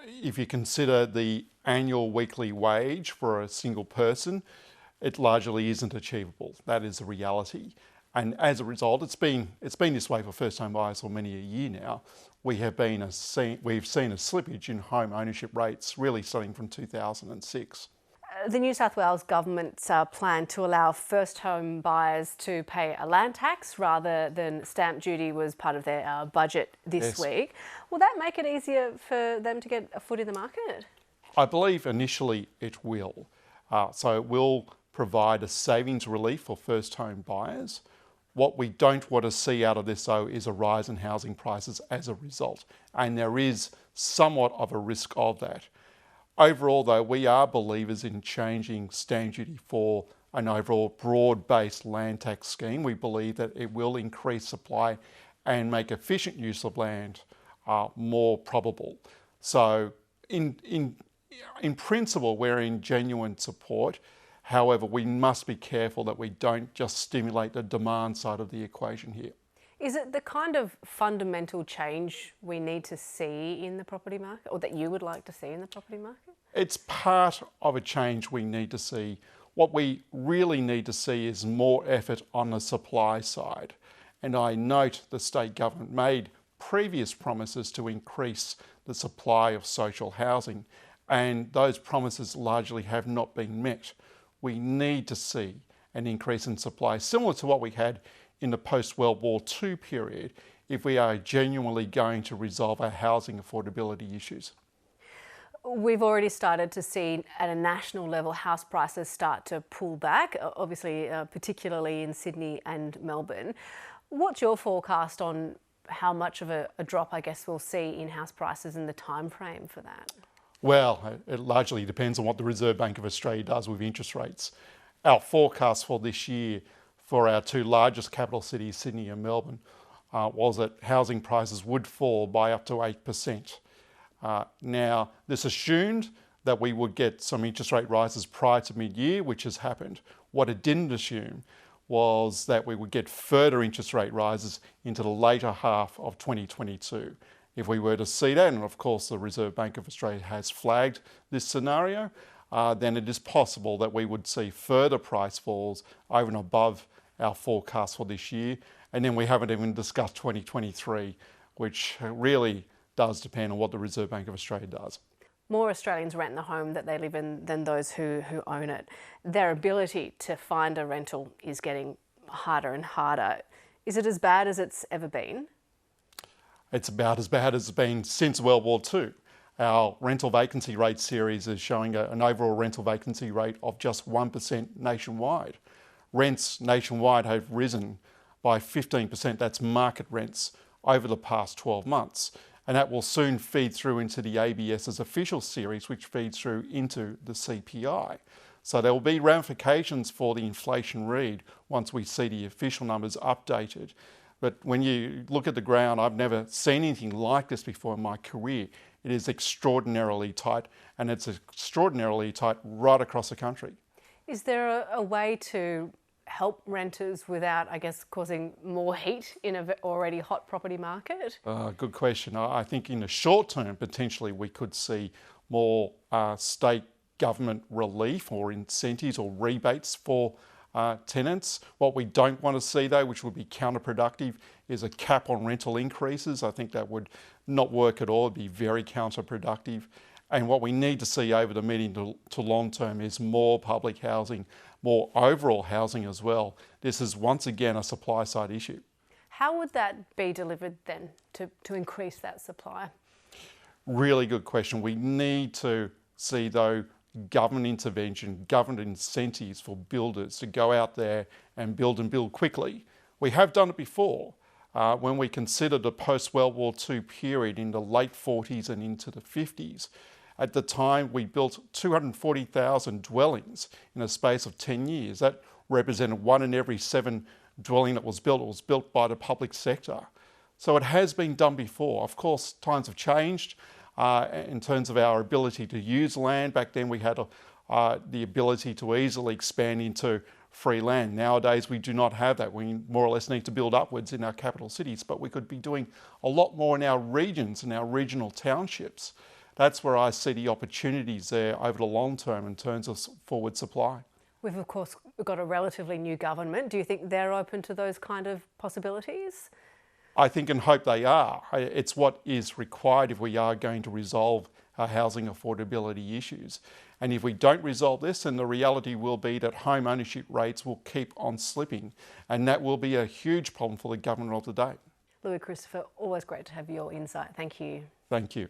if you consider the annual weekly wage for a single person, it largely isn't achievable. That is the reality. And as a result, it's been this way for first-home buyers for many a year now. We've seen a slippage in home ownership rates really starting from 2006. The New South Wales government's plan to allow first home buyers to pay a land tax rather than stamp duty was part of their budget this week. Will that make it easier for them to get a foot in the market? I believe initially it will. So it will provide a savings relief for first home buyers. What we don't want to see out of this, though, is a rise in housing prices as a result. And there is somewhat of a risk of that. Overall, though, we are believers in changing stamp duty for an overall broad-based land tax scheme. We believe that it will increase supply and make efficient use of land more probable. So in principle, we're in genuine support. However, we must be careful that we don't just stimulate the demand side of the equation here. Is it the kind of fundamental change we need to see in the property market, or that you would like to see in the property market? It's part of a change we need to see. What we really need to see is more effort on the supply side. And I note the state government made previous promises to increase the supply of social housing, and those promises largely have not been met. We need to see an increase in supply, similar to what we had in the post-World War II period, if we are genuinely going to resolve our housing affordability issues. We've already started to see at a national level house prices start to pull back, obviously particularly in Sydney and Melbourne. What's your forecast on how much of a drop, I guess, we'll see in house prices and the time frame for that? Well, it largely depends on what the Reserve Bank of Australia does with interest rates. Our forecast for this year for our two largest capital cities, Sydney and Melbourne, was that housing prices would fall by up to 8%. Now, this assumed that we would get some interest rate rises prior to mid-year, which has happened. What it didn't assume was that we would get further interest rate rises into the later half of 2022. If we were to see that, and of course the Reserve Bank of Australia has flagged this scenario, then it is possible that we would see further price falls over and above our forecast for this year. And then we haven't even discussed 2023, which really does depend on what the Reserve Bank of Australia does. More Australians rent the home that they live in than those who own it. Their ability to find a rental is getting harder and harder. Is it as bad as it's ever been? It's about as bad as it's been since World War II. Our rental vacancy rate series is showing an overall rental vacancy rate of just 1% nationwide. Rents nationwide have risen by 15%, that's market rents, over the past 12 months. And that will soon feed through into the ABS's official series, which feeds through into the CPI. So there will be ramifications for the inflation read once we see the official numbers updated. But when you look at the ground, I've never seen anything like this before in my career. It is extraordinarily tight, and it's extraordinarily tight right across the country. Is there a way to help renters without, I guess, causing more heat in an already hot property market? Good question. I think in the short term, potentially we could see more state government relief or incentives or rebates for tenants. What we don't want to see, though, which would be counterproductive, is a cap on rental increases. I think that would not work at all. It'd be very counterproductive. And what we need to see over the medium to long term is more public housing, more overall housing as well. This is once again a supply side issue. How would that be delivered then to increase that supply? Really good question. We need to see, though, government intervention, government incentives for builders to go out there and build quickly. We have done it before. When we consider the post-World War II period in the late 40s and into the 50s, at the time we built 240,000 dwellings in a space of 10 years. That represented 1 in every 7 dwelling that was built by the public sector. So it has been done before. Of course, times have changed in terms of our ability to use land. Back then we had the ability to easily expand into free land. Nowadays we do not have that. We more or less need to build upwards in our capital cities, but we could be doing a lot more in our regions and our regional townships. That's where I see the opportunities there over the long term in terms of forward supply. We've of course got a relatively new government. Do you think they're open to those kind of possibilities? I think and hope they are. It's what is required if we are going to resolve our housing affordability issues. And if we don't resolve this, then the reality will be that home ownership rates will keep on slipping. And that will be a huge problem for the government of today. Louis Christopher, always great to have your insight. Thank you. Thank you.